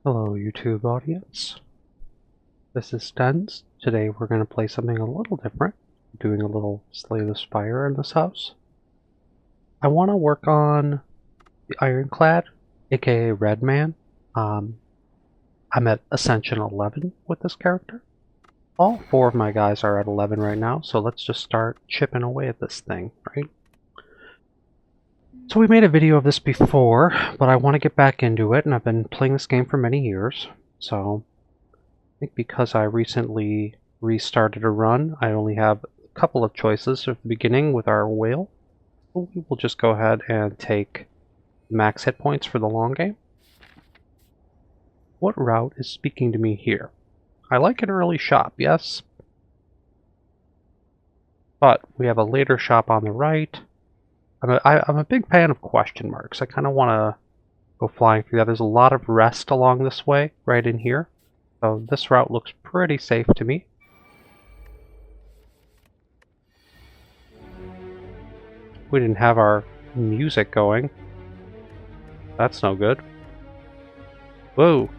Hello YouTube audience, this is Stens. Today we're going to play something a little different, doing a little Slay the Spire in this house. I want to work on the Ironclad, aka Red Man. I'm at Ascension 11 with this character. All four of my guys are at 11 right now, so let's just start chipping away at this thing, right? So we made a video of this before, but I want to get back into it, and I've been playing this game for many years. So I think because I recently restarted a run, I only have a couple of choices at the beginning with our whale. So we will just go ahead and take max hit points for the long game. What route is speaking to me here? I like an early shop, yes. But we have a later shop on the right. I'm a big fan of question marks. I kind of want to go flying through that. There's a lot of rest along this way, right in here. So this route looks pretty safe to me. We didn't have our music going. That's no good. Whoa.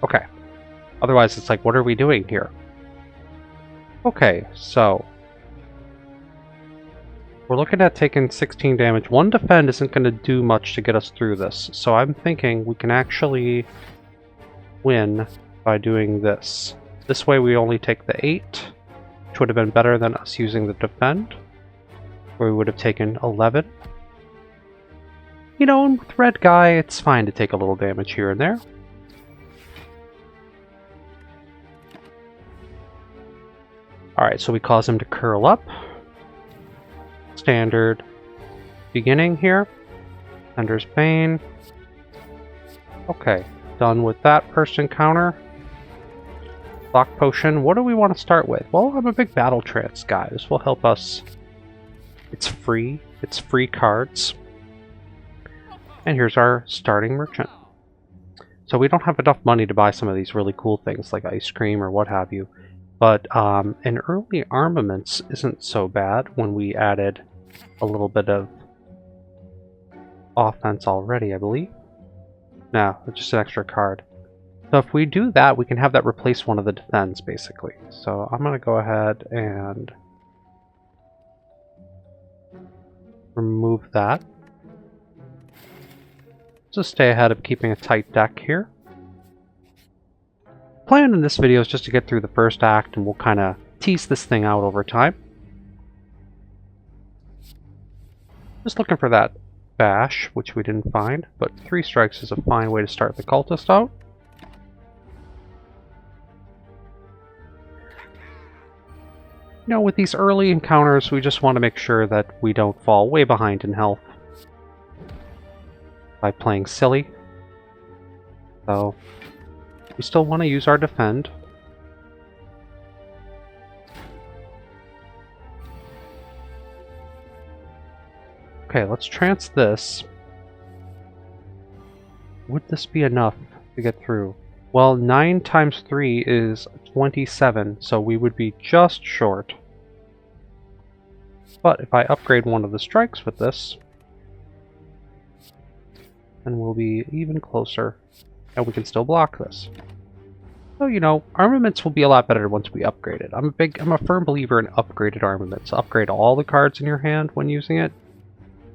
Okay. Otherwise it's like, what are we doing here? Okay, so we're looking at taking 16 damage. One defend isn't going to do much to get us through this, so I'm thinking we can actually win by doing this. This way we only take the 8, which would have been better than us using the defend, where we would have taken 11. You know, and with red guy, it's fine to take a little damage here and there. Alright, so we cause him to curl up. Standard beginning here. Ender's Bane. Okay, done with that first encounter. Lock Potion. What do we want to start with? Well, I'm a big battle trance guy. This will help us. It's free. It's free cards. And here's our starting merchant. So we don't have enough money to buy some of these really cool things like ice cream or what have you. But an early armaments isn't so bad when we added a little bit of offense already, I believe. No, it's just an extra card. So if we do that, we can have that replace one of the defense, basically. So I'm going to go ahead and remove that. Just stay ahead of keeping a tight deck here. Plan in this video is just to get through the first act, and we'll kind of tease this thing out over time. Just looking for that bash, which we didn't find, but 3 strikes is a fine way to start the cultist out. You know, with these early encounters, we just want to make sure that we don't fall way behind in health by playing silly. So we still want to use our defend. Okay, let's trance this. Would this be enough to get through? Well, 9 times 3 is 27, so we would be just short. But if I upgrade one of the strikes with this, then we'll be even closer. And we can still block this. So, you know, armaments will be a lot better once we upgrade it. I'm a firm believer in upgraded armaments. Upgrade all the cards in your hand when using it.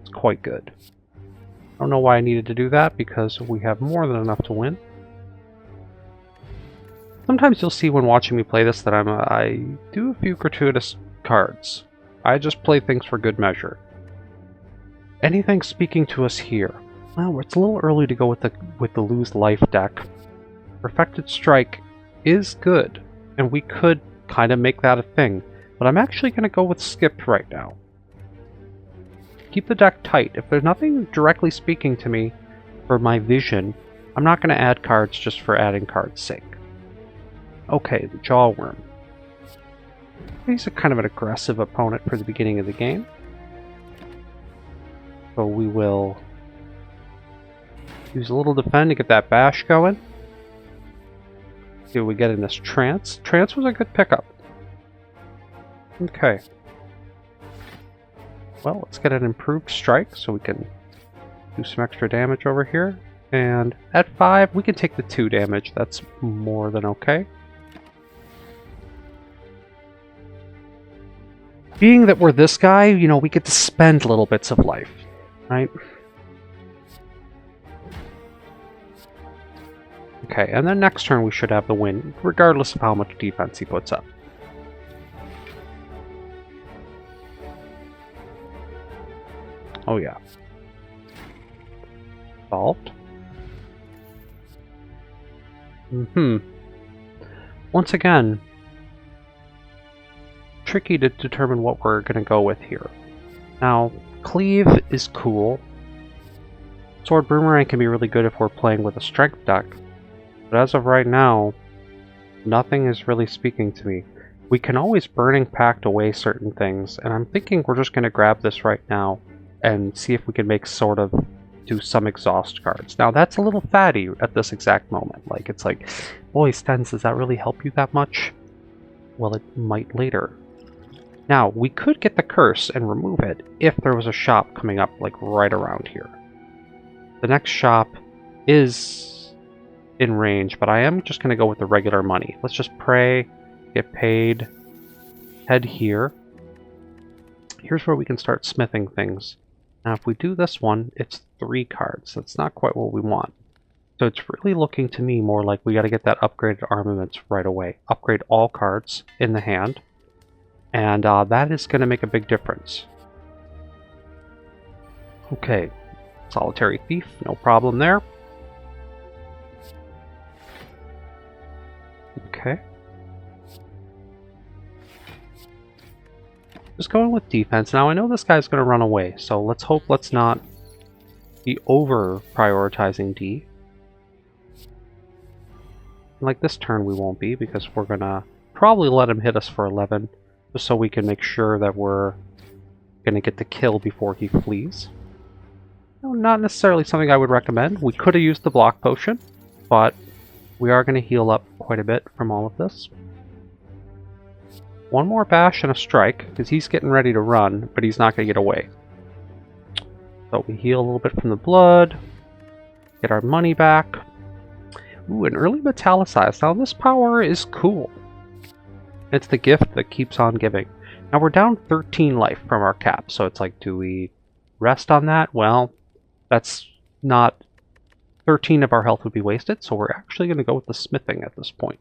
It's quite good. I don't know why I needed to do that, because we have more than enough to win. Sometimes you'll see when watching me play this that I do a few gratuitous cards. I just play things for good measure. Anything speaking to us here? Well, it's a little early to go with the lose life deck. Perfected Strike is good, and we could kind of make that a thing, but I'm actually going to go with skipped right now. Keep the deck tight. If there's nothing directly speaking to me for my vision, I'm not going to add cards just for adding cards' sake. Okay, the Jawworm. He's a kind of an aggressive opponent for the beginning of the game. So we will use a little defend to get that bash going. See what we get in this trance. Trance was a good pickup. Okay. Well, let's get an improved strike so we can do some extra damage over here. And at 5, we can take the 2 damage. That's more than okay. Being that we're this guy, you know, we get to spend little bits of life, right? Okay, and then next turn we should have the win, regardless of how much defense he puts up. Oh yeah. Solved. Once again, tricky to determine what we're going to go with here. Now, Cleave is cool. Sword Boomerang can be really good if we're playing with a strength deck. But as of right now, nothing is really speaking to me. We can always Burning Pact away certain things, and I'm thinking we're just going to grab this right now and see if we can make sort of do some exhaust cards. Now that's a little fatty at this exact moment. Like, it's like, boy, Stens, does that really help you that much? Well, it might later. Now, we could get the curse and remove it if there was a shop coming up, like, right around here. The next shop is in range, but I am just going to go with the regular money. Let's just pray, get paid, head here. Here's where we can start smithing things. Now, if we do this one, it's 3 cards. That's not quite what we want. So it's really looking to me more like we got to get that upgraded armaments right away. Upgrade all cards in the hand. And that is going to make a big difference. Okay. Solitary Thief, no problem there. Okay. Just going with defense. Now I know this guy's going to run away, so let's hope let's not be over-prioritizing D. Like this turn we won't be, because we're going to probably let him hit us for 11, just so we can make sure that we're going to get the kill before he flees. No, not necessarily something I would recommend. We could have used the block potion, but we are going to heal up quite a bit from all of this. One more bash and a strike, because he's getting ready to run, but he's not going to get away. So we heal a little bit from the blood, get our money back. Ooh, an early metallicized. Now this power is cool. It's the gift that keeps on giving. Now we're down 13 life from our cap, so it's like, do we rest on that? Well, that's not... 13 of our health would be wasted, so we're actually going to go with the smithing at this point.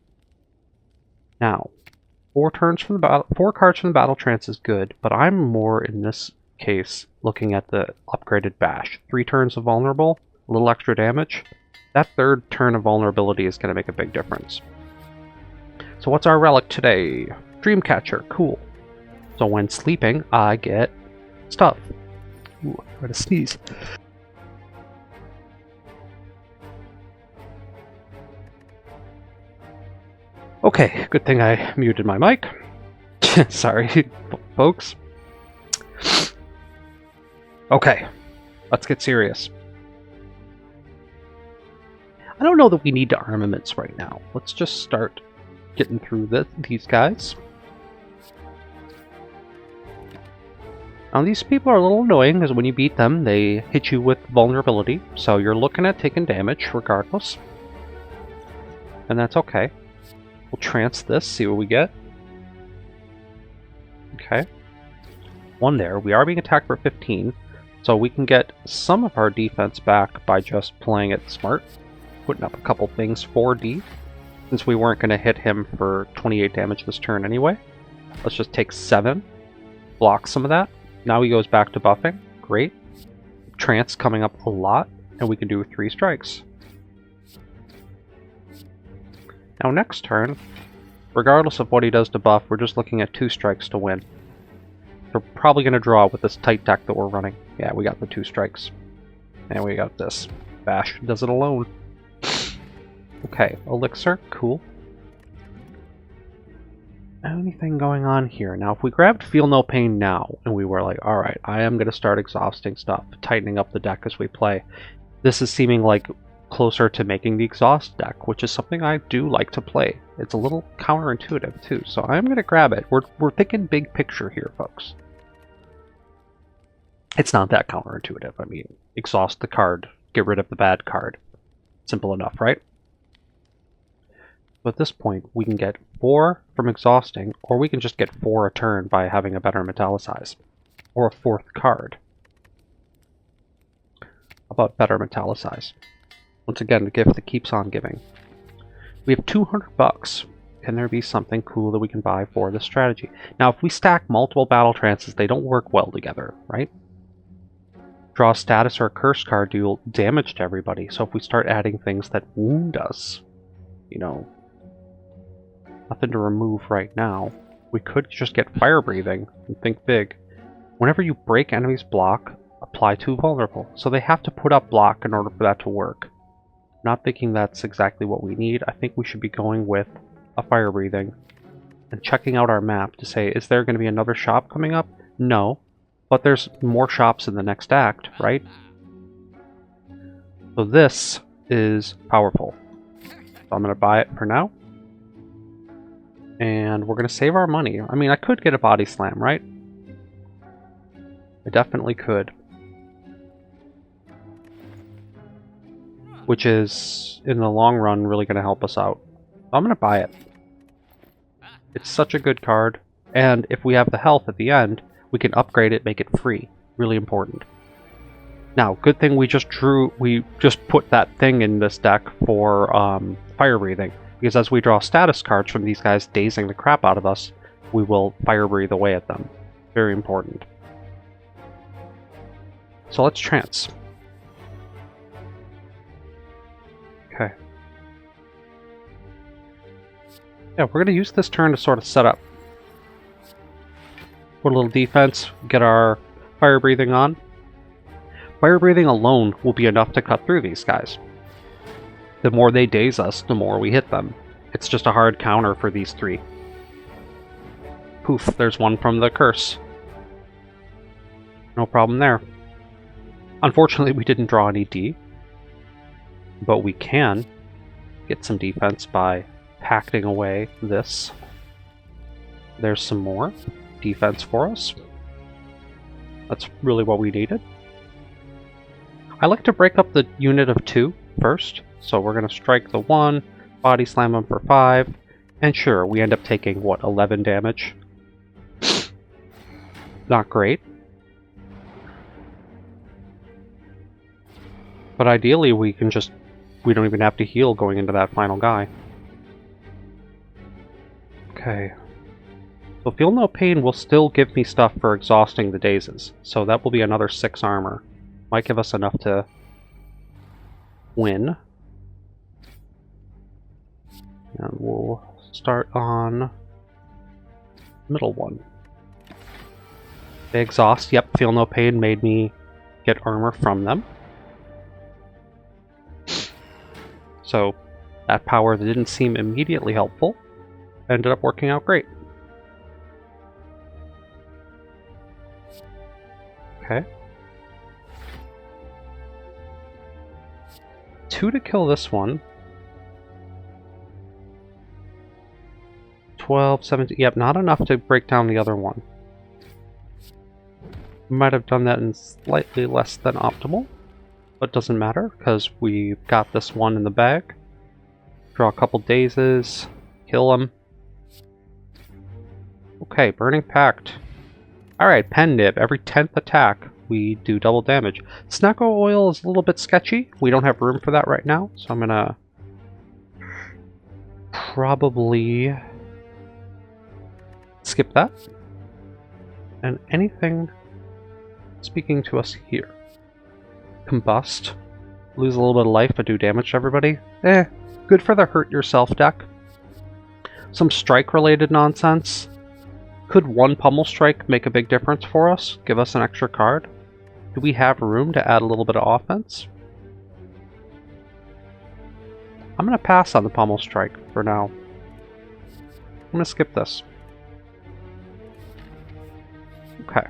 Now, 4 cards from the battle trance is good, but I'm more in this case looking at the upgraded bash. 3 turns of vulnerable, a little extra damage. That 3rd turn of vulnerability is going to make a big difference. So what's our relic today? Dreamcatcher, cool. So when sleeping, I get stuff. Ooh, I'm going to sneeze. Okay, good thing I muted my mic. Sorry, folks. Okay, let's get serious. I don't know that we need to armaments right now. Let's just start getting through these guys. Now these people are a little annoying, because when you beat them, they hit you with vulnerability. So you're looking at taking damage regardless. And that's okay. We'll trance this, see what we get. Okay. 1 there. We are being attacked for 15, so we can get some of our defense back by just playing it smart. Putting up a couple things for D, since we weren't going to hit him for 28 damage this turn anyway. Let's just take 7. Block some of that. Now he goes back to buffing. Great. Trance coming up a lot, and we can do 3 strikes. Now next turn, regardless of what he does to buff, we're just looking at 2 strikes to win. We're probably going to draw with this tight deck that we're running. Yeah, we got the 2 strikes. And we got this. Bash does it alone. Okay, elixir, cool. Anything going on here? Now if we grabbed Feel No Pain now, and we were like, alright, I am going to start exhausting stuff, tightening up the deck as we play. This is seeming like closer to making the exhaust deck, which is something I do like to play. It's a little counterintuitive too, so I'm going to grab it. We're thinking big picture here, folks. It's not that counterintuitive. I mean, exhaust the card, get rid of the bad card. Simple enough, right? So at this point, we can get 4 from exhausting, or we can just get 4 a turn by having a better metallicize. Or a 4th card. How about better metallicize? Once again, the gift that keeps on giving. We have 200 bucks. Can there be something cool that we can buy for this strategy? Now, if we stack multiple battle trances, they don't work well together, right? Draw a status or a curse card, deal damage to everybody. So if we start adding things that wound us, you know, nothing to remove right now. We could just get fire breathing and think big. Whenever you break enemy's block, apply 2 vulnerable. So they have to put up block in order for that to work. Not thinking that's exactly what we need. I think we should be going with a fire breathing and checking out our map to say, is there going to be another shop coming up? No, but there's more shops in the next act, right? So this is powerful. So I'm going to buy it for now. And we're going to save our money. I mean, I could get a body slam, right? I definitely could. Which is, in the long run, really going to help us out. I'm going to buy it. It's such a good card. And if we have the health at the end, we can upgrade it, make it free. Really important. Now, good thing we just put that thing in this deck for fire breathing. Because as we draw status cards from these guys dazing the crap out of us, we will fire breathe away at them. Very important. So let's trance. Okay. Yeah, we're going to use this turn to sort of set up. Put a little defense, get our fire breathing on. Fire breathing alone will be enough to cut through these guys. The more they daze us, the more we hit them. It's just a hard counter for these 3. Poof, there's one from the curse. No problem there. Unfortunately, we didn't draw any D. But we can get some defense by packing away this. There's some more defense for us. That's really what we needed. I like to break up the unit of 2 first. So we're going to strike the 1, body slam him for 5, and sure, we end up taking, what, 11 damage? Not great. But ideally we don't even have to heal going into that final guy. Okay. So Feel No Pain will still give me stuff for exhausting the dazes, so that will be another 6 armor. Might give us enough to win. And we'll start on middle one. They exhaust. Yep, Feel No Pain made me get armor from them. So that power that didn't seem immediately helpful ended up working out great. Okay. 2 to kill this one. 12, 17, yep, not enough to break down the other one. Might have done that in slightly less than optimal, but doesn't matter, because we've got this one in the bag. Draw a couple dazes, kill him. Okay, Burning Pact. Alright, Pen Nib, every 10th attack we do double damage. Snacko Oil is a little bit sketchy, we don't have room for that right now, so I'm gonna probably skip that. And anything speaking to us here. Combust. Lose a little bit of life but do damage to everybody. Good for the hurt yourself deck. Some strike related nonsense. Could 1 pummel strike make a big difference for us? Give us an extra card? Do we have room to add a little bit of offense? I'm gonna pass on the pummel strike for now. I'm gonna skip this. Okay.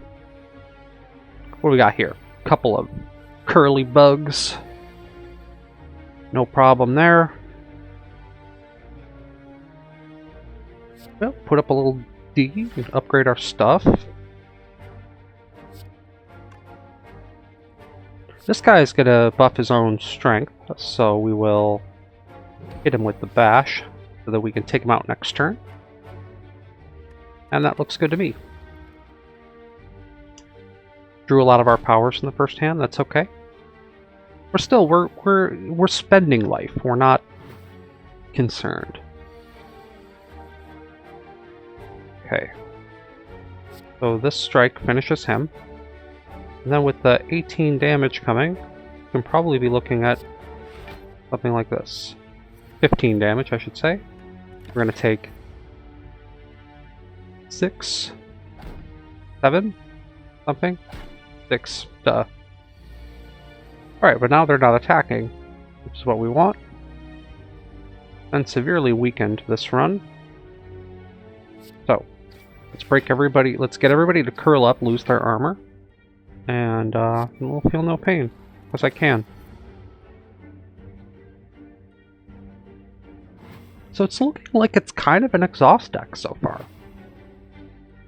What do we got here? A couple of curly bugs. No problem there. Well, put up a little D and upgrade our stuff. This guy is going to buff his own strength, so we will hit him with the bash so that we can take him out next turn. And that looks good to me. Drew a lot of our powers in the first hand, that's okay. We're spending life. We're not concerned. Okay. So this strike finishes him. And then with the 18 damage coming, we can probably be looking at something like this. 15 damage, I should say. We're going to take 6, 7, something. 6, duh. Alright, but now they're not attacking, which is what we want. And severely weakened this run. So, let's get everybody to curl up, lose their armor. And we'll feel no pain, as I can. So it's looking like it's kind of an exhaust deck so far.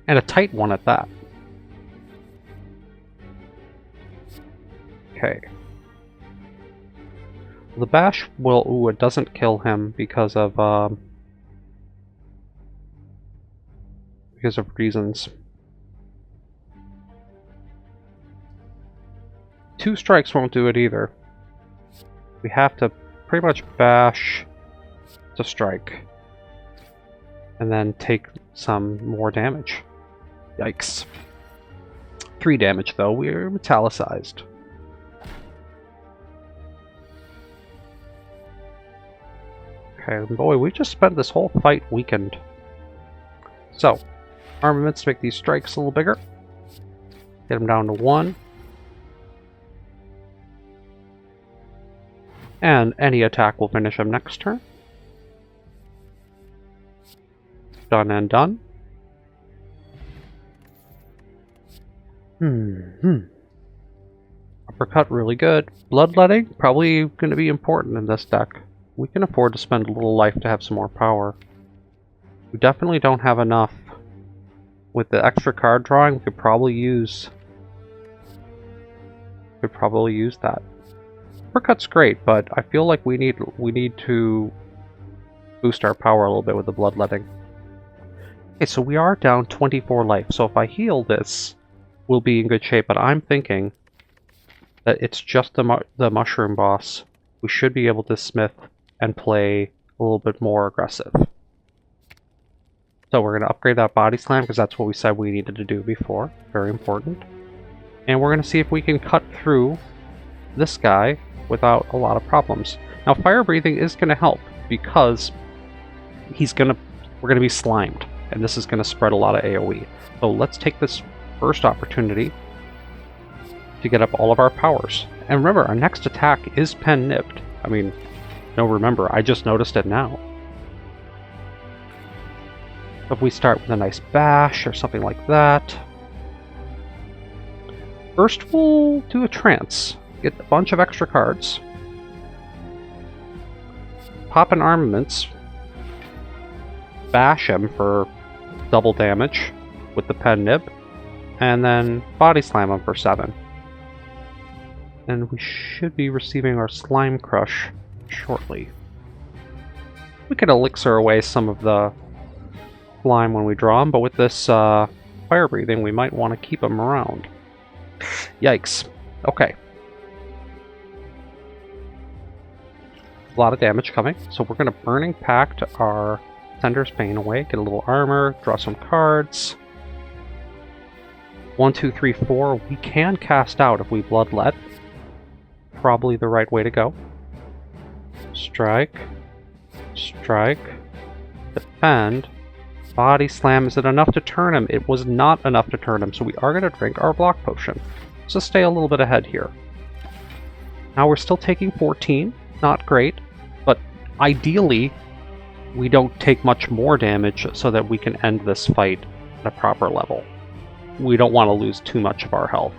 And a tight one at that. Okay. The bash will... Ooh, it doesn't kill him because of reasons. 2 strikes won't do it either. We have to pretty much bash to strike. And then take some more damage. Yikes. 3 damage though, we're metallicized. Okay, boy, we just spent this whole fight weakened. So, armaments make these strikes a little bigger. Get them down to 1. And any attack will finish him next turn. Done and done. Uppercut, really good. Bloodletting, probably going to be important in this deck. We can afford to spend a little life to have some more power. We definitely don't have enough. With the extra card drawing, we could probably use that. Uppercut's great, but I feel like we need to boost our power a little bit with the bloodletting. Okay, so we are down 24 life, so if I heal this, we'll be in good shape, but I'm thinking that it's just the mushroom boss. We should be able to smith and play a little bit more aggressive. So we're going to upgrade that body slam, because that's what we said we needed to do before. Very important. And we're going to see if we can cut through this guy without a lot of problems. Now, fire breathing is going to help, because we're going to be slimed, and this is going to spread a lot of AoE. So let's take this first opportunity to get up all of our powers. And remember, our next attack is pen nipped. I mean, no, remember, I just noticed it now. If we start with a nice bash or something like that. First, we'll do a trance. Get a bunch of extra cards. Pop in armaments. Bash him for double damage with the pen nib. And then body slam him for 7. And we should be receiving our slime crush shortly. We could elixir away some of the slime when we draw him, but with this fire breathing, we might want to keep him around. Yikes. Okay. A lot of damage coming, so we're going to Burning Pact our Sender's Pain away, get a little armor, draw some cards. 1, 2, 3, 4. We can cast out if we bloodlet. Probably the right way to go. Strike. Strike. Defend. Body slam. Is it enough to turn him? It was not enough to turn him, so we are going to drink our block potion. So stay a little bit ahead here. Now we're still taking 14. Not great, but ideally we don't take much more damage so that we can end this fight at a proper level. We don't want to lose too much of our health.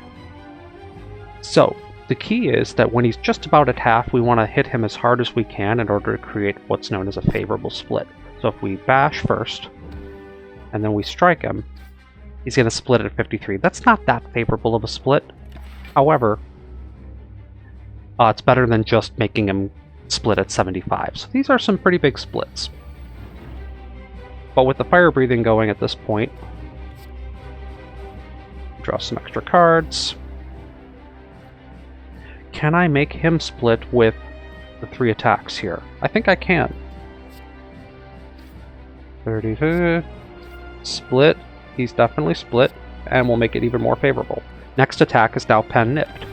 So, the key is that when he's just about at half, we want to hit him as hard as we can in order to create what's known as a favorable split. So if we bash first, and then we strike him, he's going to split at 53. That's not that favorable of a split. However, it's better than just making him split at 75. So these are some pretty big splits. But with the fire breathing going at this point, draw some extra cards. Can I make him split with the 3 attacks here? I think I can. 32. Split. He's definitely split, and we'll make it even more favorable. Next attack is now pen nipped.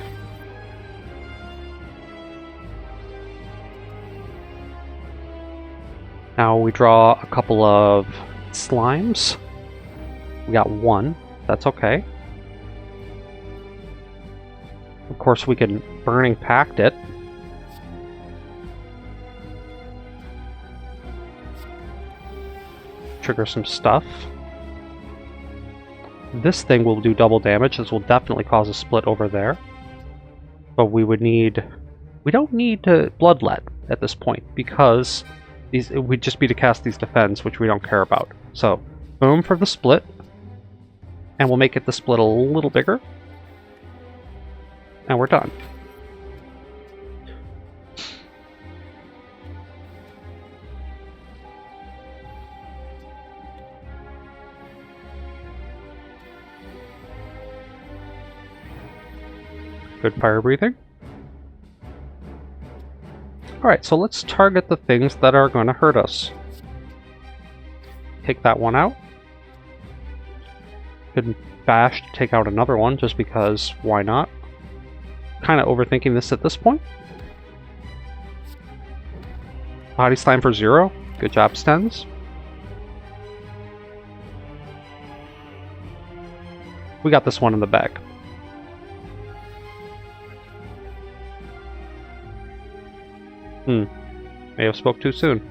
Now we draw a couple of slimes. We got 1. That's okay. Of course, we can Burning Pact it. Trigger some stuff. This thing will do double damage. This will definitely cause a split over there. But we would need... We don't need to Bloodlet at this point, because it would just be to cast these defense, which we don't care about. So, boom for the split. And we'll make it the split a little bigger. And we're done. Good fire breathing. Alright, so let's target the things that are going to hurt us. Take that one out. Could bash to take out another one, just because, why not? Kind of overthinking this at this point. Body Slam for 0. Good job, Stens. We got this one in the bag. May have spoke too soon.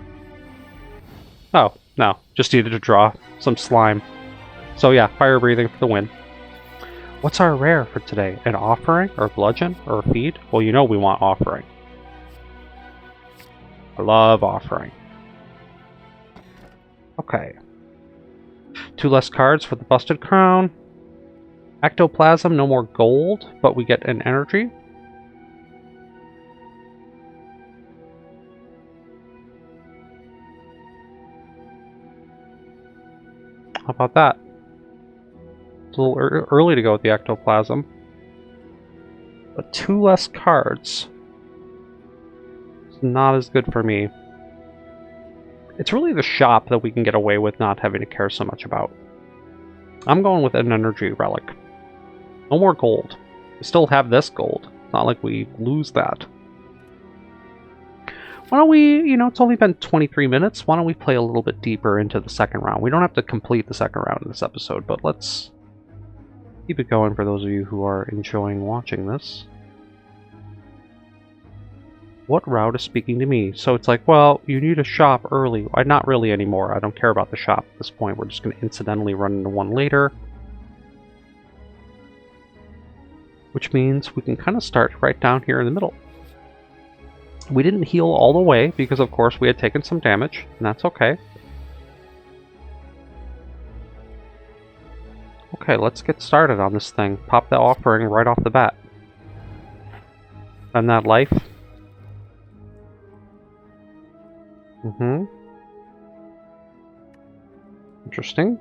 Oh, no. Just needed to draw some slime. So yeah, fire breathing for the win. What's our rare for today? An offering? Or bludgeon? Or a feed? Well, you know we want offering. I love offering. Okay. 2 less cards for the Busted Crown. Ectoplasm, no more gold, but we get an energy. How about that? It's a little early to go with the ectoplasm. But 2 less cards. It's not as good for me. It's really the shop that we can get away with not having to care so much about. I'm going with an energy relic. No more gold. We still have this gold. It's not like we lose that. Why don't we, it's only been 23 minutes. Why don't we play a little bit deeper into the second round? We don't have to complete the second round in this episode, but let's keep it going for those of you who are enjoying watching this. What route is speaking to me? So it's like, well, you need a shop early. Not really anymore. I don't care about the shop at this point. We're just going to incidentally run into one later. Which means we can kind of start right down here in the middle. We didn't heal all the way because, of course, we had taken some damage, and that's okay. Okay, let's get started on this thing. Pop the offering right off the bat. And that life. Interesting.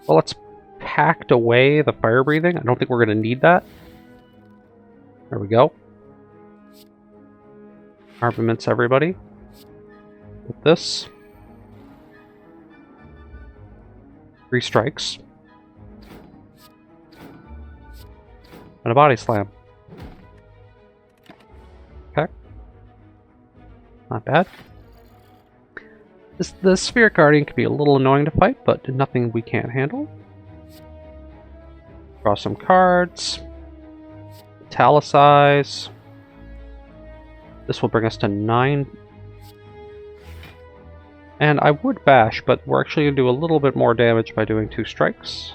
Well, let's pact away the fire breathing. I don't think we're going to need that. There we go. Armaments, everybody. With this. 3 strikes. And a body slam. Okay. Not bad. The Spheric Guardian can be a little annoying to fight, but nothing we can't handle. Draw some cards. Italicize. This will bring us to 9. And I would bash, but we're actually going to do a little bit more damage by doing 2 strikes.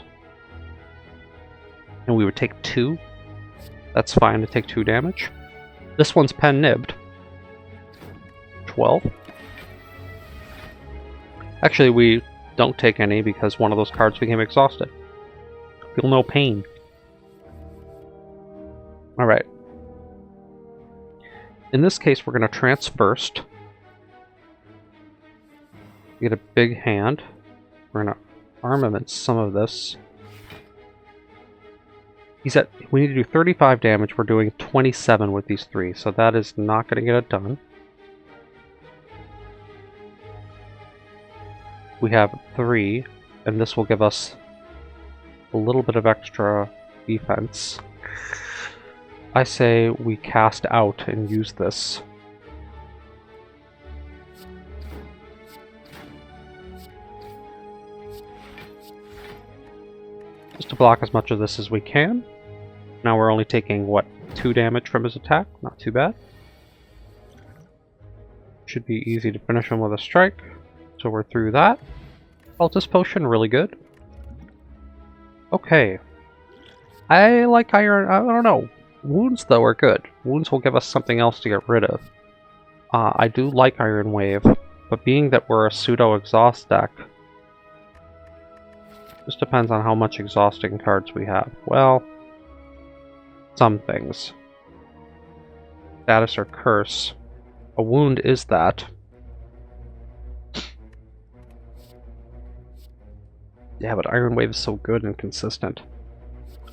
And we would take 2. That's fine to take 2 damage. This one's pen nibbed. 12. Actually, we don't take any because one of those cards became exhausted. Feel no pain. Alright. In this case, we're going to trance first. Get a big hand. We're going to armament some of this. We need to do 35 damage. We're doing 27 with these 3, so that is not going to get it done. We have 3, and this will give us a little bit of extra defense. I say we cast out and use this. Just to block as much of this as we can. Now we're only taking, what, 2 damage from his attack? Not too bad. Should be easy to finish him with a strike. So we're through that. Cultist potion, really good. Okay. I like iron, I don't know. Wounds, though, are good. Wounds will give us something else to get rid of. I do like Iron Wave, but being that we're a pseudo-exhaust deck, just depends on how much exhausting cards we have. Well, some things. Status or curse. A wound is that. Yeah, but Iron Wave is so good and consistent.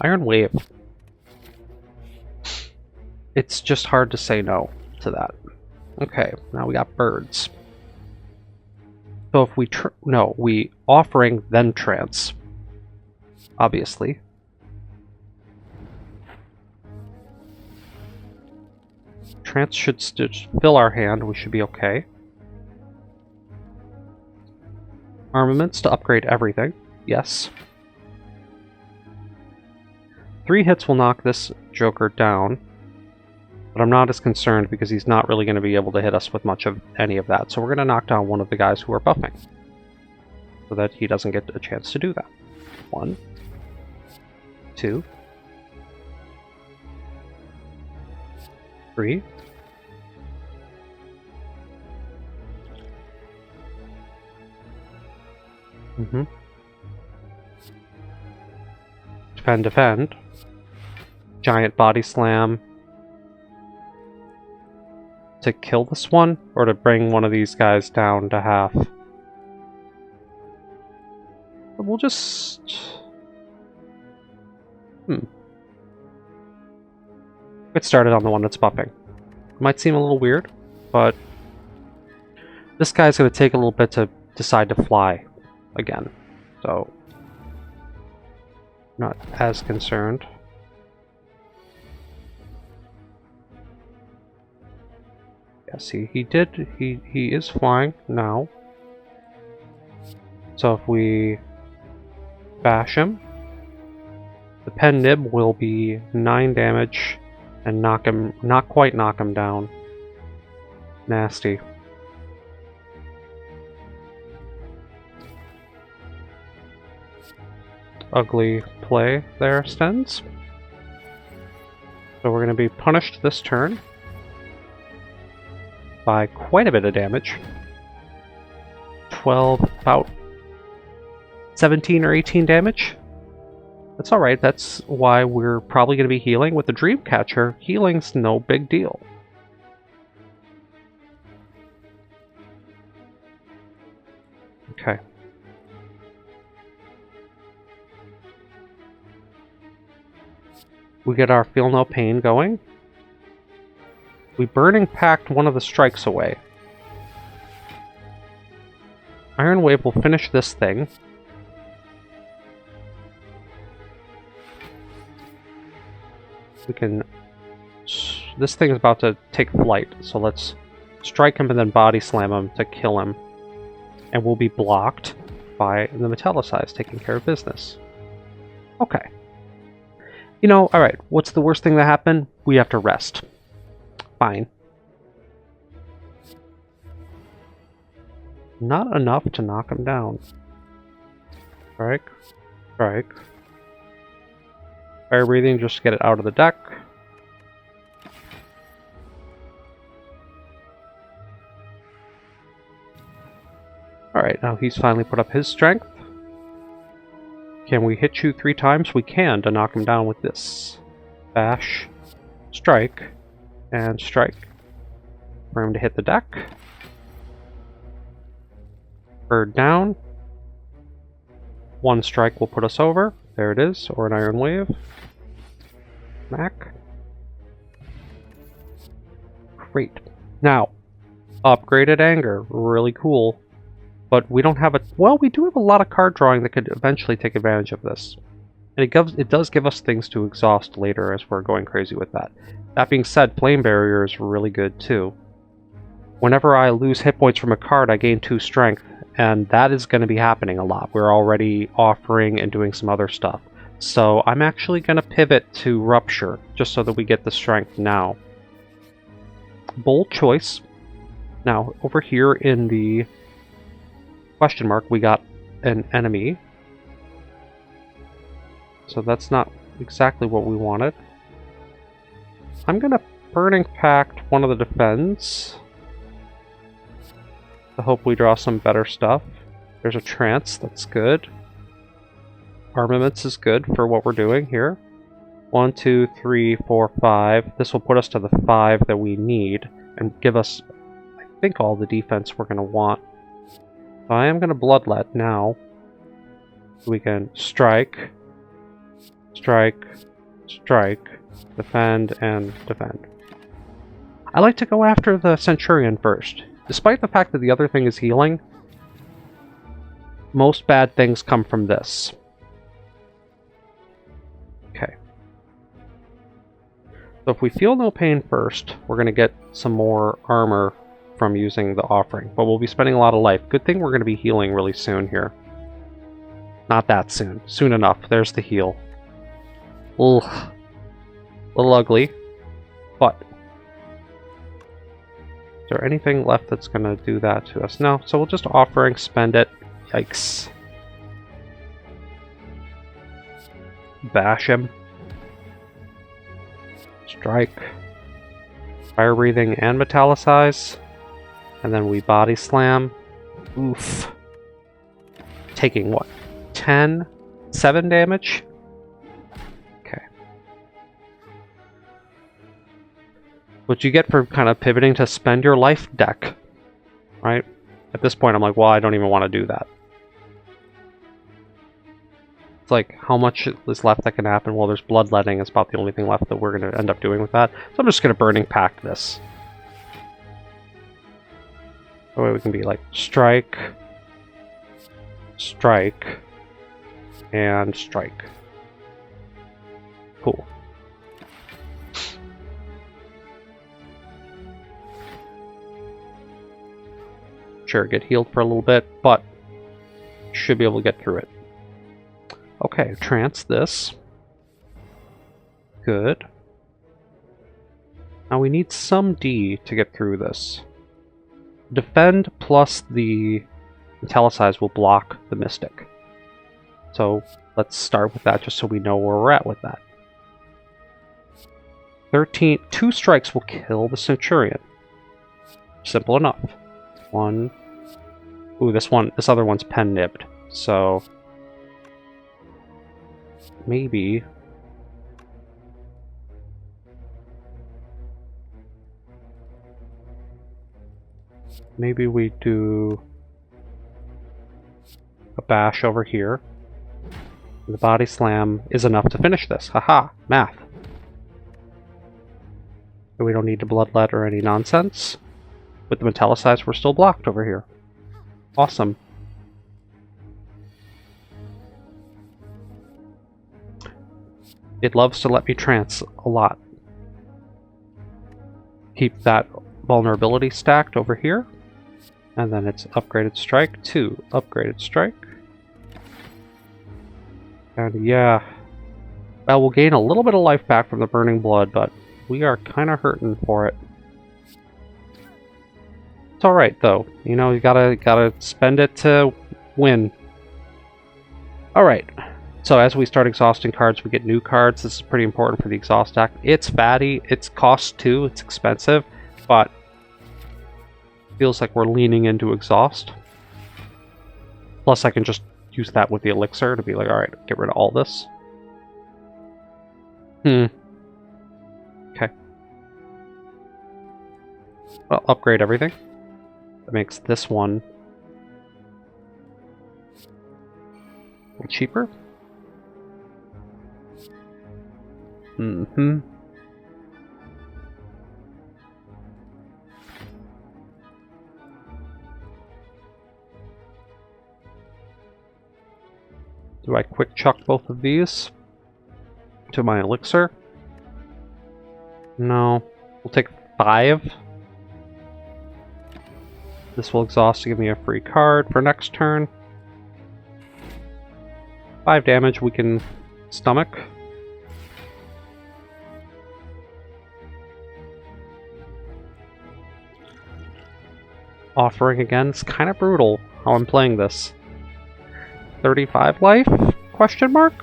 Iron Wave. It's just hard to say no to that. Okay, now we got birds. So if we offering then trance. Obviously. Trance should fill our hand, we should be okay. Armaments to upgrade everything. Yes. 3 hits will knock this Joker down. But I'm not as concerned because he's not really going to be able to hit us with much of any of that. So we're going to knock down one of the guys who are buffing. So that he doesn't get a chance to do that. 1. 2. 3. Defend. Giant body slam. To kill this one, or to bring one of these guys down to half? We'll just... Get started on the one that's buffing. Might seem a little weird, but this guy's going to take a little bit to decide to fly again, so not as concerned. See, he is flying now. So if we bash him, the pen nib will be 9 damage and not quite knock him down. Nasty. Ugly play there, Stens. So we're going to be punished this turn by quite a bit of damage. 12, about 17 or 18 damage. That's alright, that's why we're probably going to be healing. With the Dreamcatcher, healing's no big deal. Okay. We get our Feel No Pain going. We Burning Pact one of the strikes away. Iron Wave will finish this thing. We can... This thing is about to take flight, so let's strike him and then body slam him to kill him. And we'll be blocked by the Metallicize taking care of business. Okay. You know, alright, what's the worst thing that happened? We have to rest. Fine. Not enough to knock him down. Strike. Strike. Fire breathing just to get it out of the deck. Alright, now he's finally put up his strength. Can we hit you 3 times? We can to knock him down with this. Bash. strike, and strike. For him to hit the deck. Byrd down. One strike will put us over. There it is, or an Iron Wave. Smack. Great. Now, upgraded anger. Really cool. But we don't have a... Well, we do have a lot of card drawing that could eventually take advantage of this. And it does give us things to exhaust later as we're going crazy with that. That being said, Flame Barrier is really good too. Whenever I lose hit points from a card, I gain 2 strength. And that is going to be happening a lot. We're already offering and doing some other stuff. So I'm actually going to pivot to Rupture, just so that we get the strength now. Bold choice. Now, over here in the question mark, we got an enemy. So that's not exactly what we wanted. I'm going to Burning Pact one of the defends. To hope we draw some better stuff. There's a trance, that's good. Armaments is good for what we're doing here. 1, 2, 3, 4, 5. This will put us to the 5 that we need and give us, I think, all the defense we're going to want. So I am going to Bloodlet now. We can strike, strike, strike, defend, and defend. I like to go after the Centurion first. Despite the fact that the other thing is healing, most bad things come from this. Okay. So if we feel no pain first, we're going to get some more armor from using the offering. But we'll be spending a lot of life. Good thing we're going to be healing really soon here. Not that soon. Soon enough. There's the heal. Ugh. A little ugly. But... is there anything left that's going to do that to us? No, so we'll just offering, spend it. Yikes. Bash him. Strike. Fire breathing and metallicize. And then we body slam. Oof. Taking what? 10? 7 damage? What you get for kind of pivoting to spend your life deck, right? At this point, I'm like, well, I don't even want to do that. It's like, how much is left that can happen? Well, there's Bloodletting. It's about the only thing left that we're going to end up doing with that. So I'm just going to Burning Pact this. That way we can be like, strike, strike, and strike. Cool. Sure, get healed for a little bit, but should be able to get through it. Okay, trance this. Good. Now we need some D to get through this. Defend plus the Metallicize will block the Mystic. So let's start with that just so we know where we're at with that. 13, 2 strikes will kill the Centurion. Simple enough. 1. Ooh, this other one's pen nibbed. So maybe we do a bash over here. The body slam is enough to finish this. Haha, math. So we don't need to bloodlet or any nonsense. With the Metallicize, we're still blocked over here. Awesome. It loves to let me trance a lot. Keep that vulnerability stacked over here. And then it's upgraded strike, 2 upgraded strike. And yeah. Well, we'll gain a little bit of life back from the Burning Blood, but we are kind of hurting for it. It's alright, though. You know, you gotta spend it to win. Alright. So as we start exhausting cards, we get new cards. This is pretty important for the exhaust deck. It's fatty. It's cost too. It's expensive. But feels like we're leaning into exhaust. Plus I can just use that with the elixir to be like, alright, get rid of all this. Okay. Well, upgrade everything. That makes this one a little cheaper. Mm-hmm. Do I quick chuck both of these to my elixir? No. We'll take 5. This will exhaust to give me a free card for next turn. 5 damage we can stomach. Offering again. It's kind of brutal how I'm playing this. 35 life? Question mark?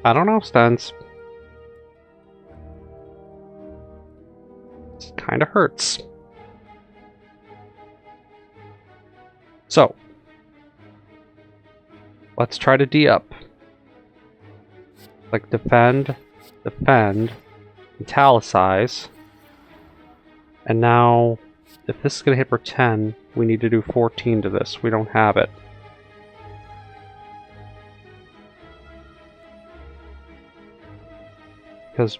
I don't know, Stens. It kind of hurts. So, let's try to D up. Like defend, defend, italicize. And now, if this is going to hit for 10, we need to do 14 to this. We don't have it. Because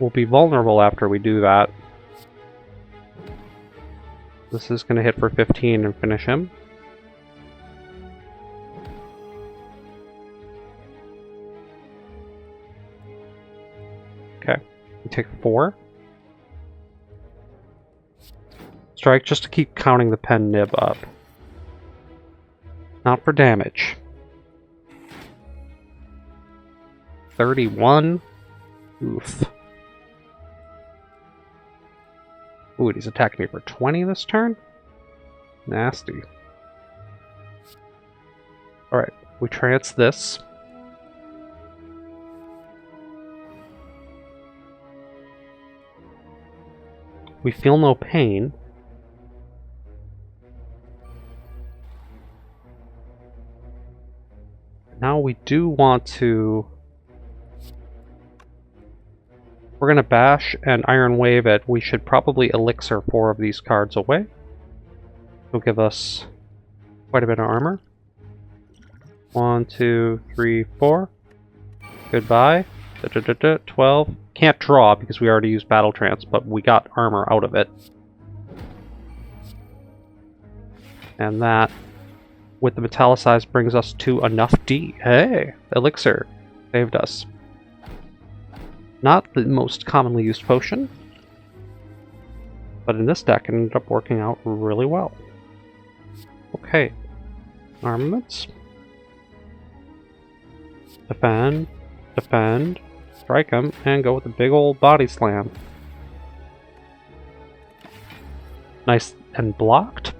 we'll be vulnerable after we do that. This is going to hit for 15 and finish him. Okay, we take 4. Strike just to keep counting the pen nib up. Not for damage. 31. Oof. Ooh, he's attacking me for 20 this turn? Nasty. Alright, we trance this. We feel no pain. Now we do want to... We're going to bash and Iron Wave it. We should probably elixir 4 of these cards away. It'll give us quite a bit of armor. 1, 2, 3, 4. Goodbye. 12. Can't draw because we already used Battle Trance, but we got armor out of it. And that, with the Metallicize, brings us to enough D. Hey! Elixir saved us. Not the most commonly used potion, but in this deck it ended up working out really well. Okay. Armaments. Defend. Defend. Strike him, and go with a big old body slam. Nice and blocked.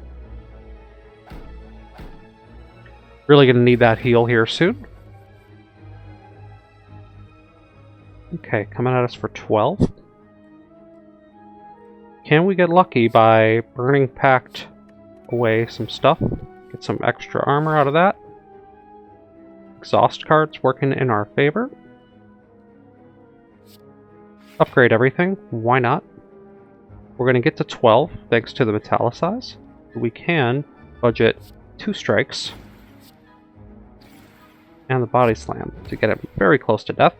Really gonna need that heal here soon. Okay, coming at us for 12. Can we get lucky by Burning Pact away some stuff? Get some extra armor out of that. Exhaust cards working in our favor. Upgrade everything, why not? We're going to get to 12 thanks to the Metallicize. We can budget 2 strikes and the Body Slam to get him very close to death.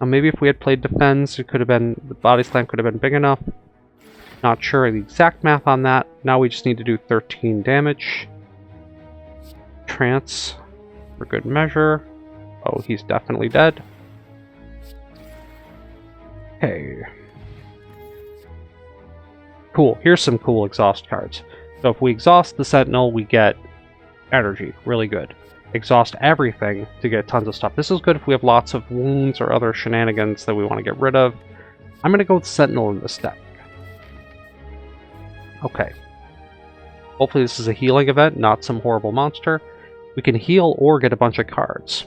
Now maybe if we had played Defense, it could have been, the Body Slam could have been big enough. Not sure the exact math on that. Now we just need to do 13 damage. Trance for good measure. Oh, he's definitely dead. Okay. Cool. Here's some cool exhaust cards. So if we exhaust the Sentinel, we get energy. Really good. Exhaust everything to get tons of stuff. This is good if we have lots of wounds or other shenanigans that we want to get rid of. I'm going to go with Sentinel in this deck. Okay. Hopefully this is a healing event, not some horrible monster. We can heal or get a bunch of cards.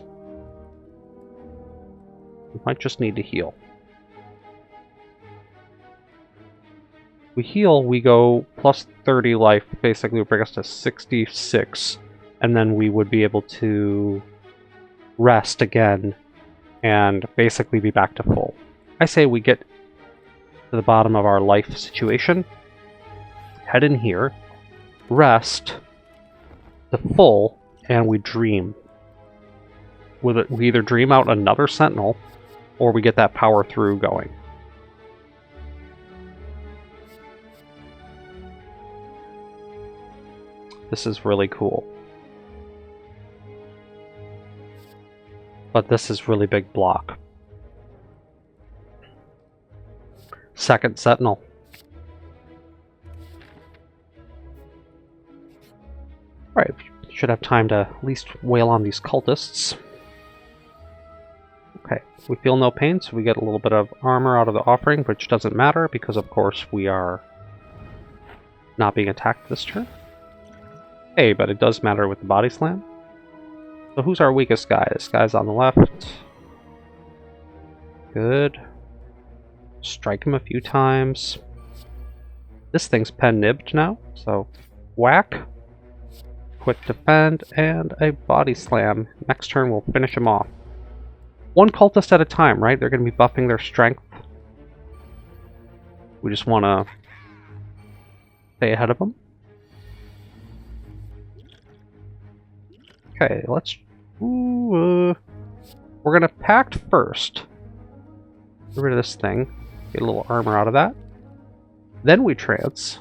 We might just need to heal. We heal, we go plus 30 life, basically will bring us to 66. and then we would be able to rest again and basically be back to full. I say we get to the bottom of our life situation, head in here, rest to full, and we dream. We either dream out another sentinel, or we get that power through going. This is really cool. But this is really big block. Second sentinel. Alright, should have time to at least wail on these cultists. Okay, we feel no pain, so we get a little bit of armor out of the offering, which doesn't matter because, of course, we are not being attacked this turn. Hey, but it does matter with the body slam. So who's our weakest guy? This guy's on the left. Good. Strike him a few times. This thing's pen-nibbed now, so whack. Quick defend, and a body slam. Next turn we'll finish him off. One cultist at a time, right? They're going to be buffing their strength. We just want to stay ahead of them. Okay, let's... we're going to pact first. Get rid of this thing. Get a little armor out of that. Then we trance.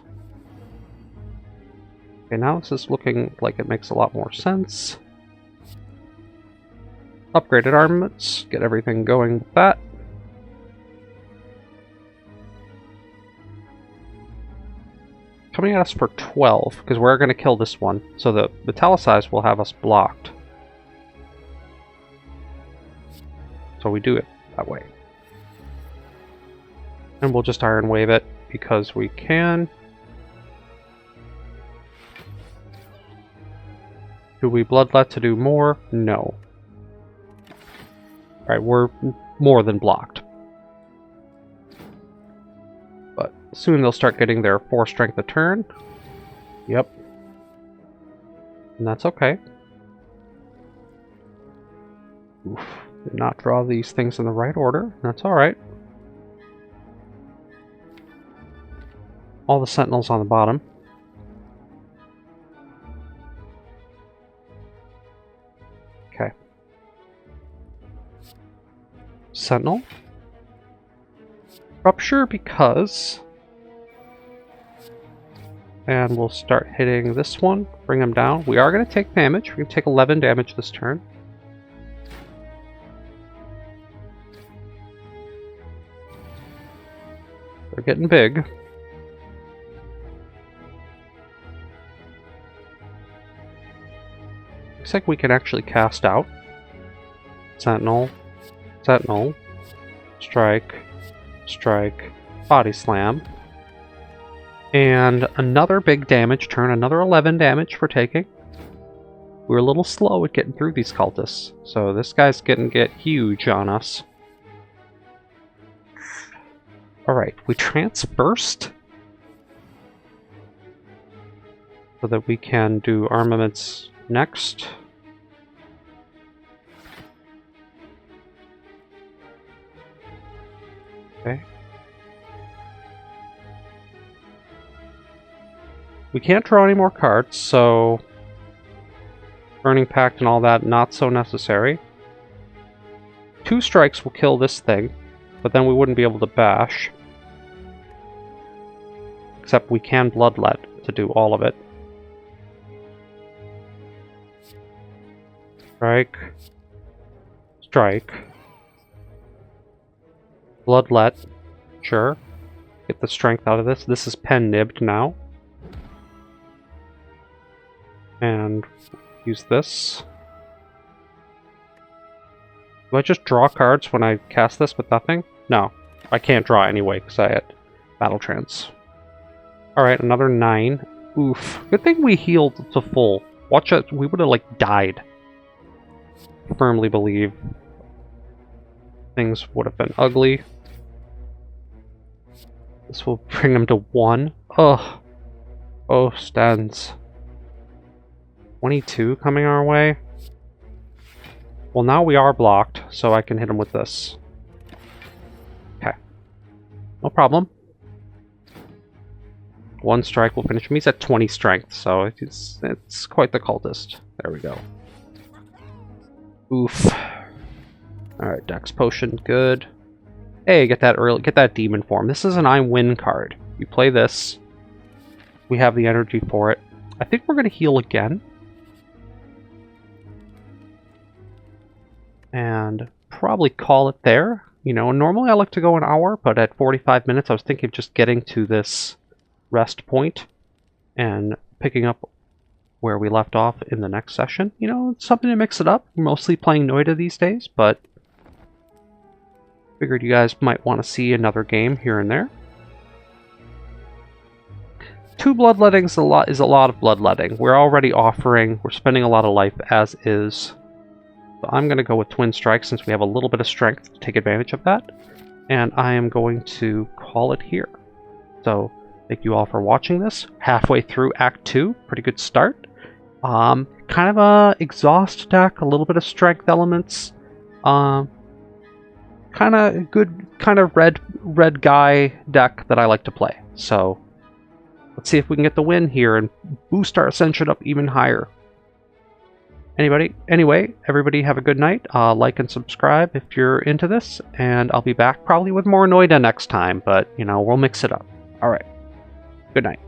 Okay, now this is looking like it makes a lot more sense. Upgraded armaments, get everything going with that. Coming at us for 12, because we're going to kill this one, so the metallicized will have us blocked. So we do it that way. And we'll just Iron Wave it, because we can. Do we Bloodlet to do more? No. Alright, we're more than blocked. But soon they'll start getting their 4 strength a turn. Yep. And that's okay. Oof. Did not draw these things in the right order. That's alright. All the sentinels on the bottom. Okay. Sentinel. Rupture because... And we'll start hitting this one. Bring him down. We are going to take damage. We're going to take 11 damage this turn. They're getting big. Looks like we can actually cast out. Sentinel. Sentinel. Strike. Strike. Body slam. And another big damage turn. Another 11 damage for taking. We're a little slow at getting through these cultists. So this guy's getting huge on us. Alright, we trance first. So that we can do armaments next. Okay. We can't draw any more cards, so Burning Pact and all that, not so necessary. 2 strikes will kill this thing, but then we wouldn't be able to bash. Except we can Bloodlet to do all of it. Strike. Strike. Bloodlet. Sure. Get the strength out of this. This is pen-nibbed now. And use this. Do I just draw cards when I cast this with nothing? No. I can't draw anyway because I had Battle Trance. Alright, another 9. Oof. Good thing we healed to full. Watch it. We would have, like, died. Firmly believe things would have been ugly. This will bring them to 1. Ugh. Oh, stands. 22 coming our way. Well, now we are blocked, so I can hit him with this. Okay. No problem. One strike will finish him. He's at 20 strength, so it's quite the cultist. There we go. Oof. Alright, Dex Potion, good. Hey, get that demon form. This is an I win card. You play this. We have the energy for it. I think we're going to heal again. And probably call it there. You know, normally I like to go an hour, but at 45 minutes I was thinking of just getting to this rest point and picking up where we left off in the next session. You know, it's something to mix it up. I'm mostly playing Noida these days, but figured you guys might want to see another game here and there. 2 bloodletting is a lot of bloodletting. We're already we're spending a lot of life as is. So I'm going to go with Twin Strike since we have a little bit of strength to take advantage of that. And I am going to call it here. So thank you all for watching this. Halfway through Act 2. Pretty good start. Kind of a exhaust deck, a little bit of strength elements. Kind of good, kind of red guy deck that I like to play. So let's see if we can get the win here and boost our ascension up even higher. Anyway, everybody have a good night. Like and subscribe if you're into this, and I'll be back probably with more Noida next time, but, you know, we'll mix it up. Alright, good night.